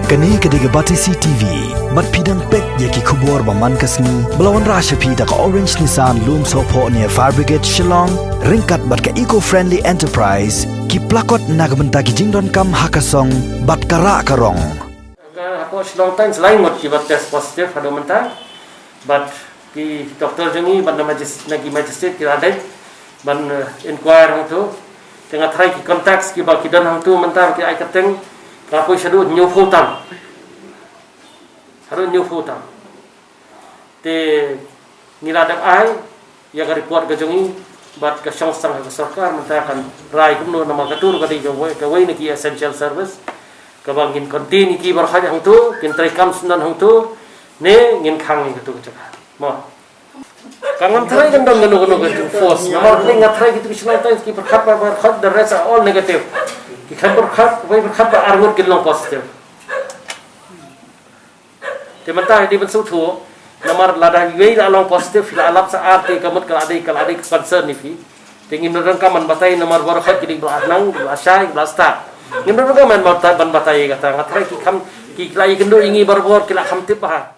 Kani kediga Batisi TV, mat pidang pek yaki kubur baman kasni, belawan rasha pida ka Orange Nissan Loom Sopo near Fire Brigade Shillong, ringkat bat ka eco-friendly enterprise, ki plakot nagbenta ki jingdon kam hakasong, bat kara karong. Ako Shillong Times lain mot ki bat test positif hado mentang, bat ki doktor jengi ban nagi magistrate ki adai, ban inquire hang tu, tengah try ki contacts ki ba ki dan hang tu mentang ki ai kateng. Kapoi sadu new futam, harus new futam. Te niladak ai, ya report gajongi, bat ke syongsang ke sarkar mentakan rai kumno nama katur kadi kawai niki essential service, kabangin kontin iki berhad hang tu, kintrai kam sunan hang tu, ne ngin kang gitu kecak. Mo. Kangam try kan dong gano force. Nama ni ngatry gitu Shillong Times ki berkat the rest are all negative. Kita berkat berangut kita positif. Teman-teman di bensu tu, nomor lada gay long positif, bila alap saat ti kamut kalau ada concern ni fi, tingin orang kaman batai nomor berkat jadi belanang, belasai, belastak. Ini orang kaman batai kata ngatai ki kam ki lagi kendo ingi berbor kila kam tip bah.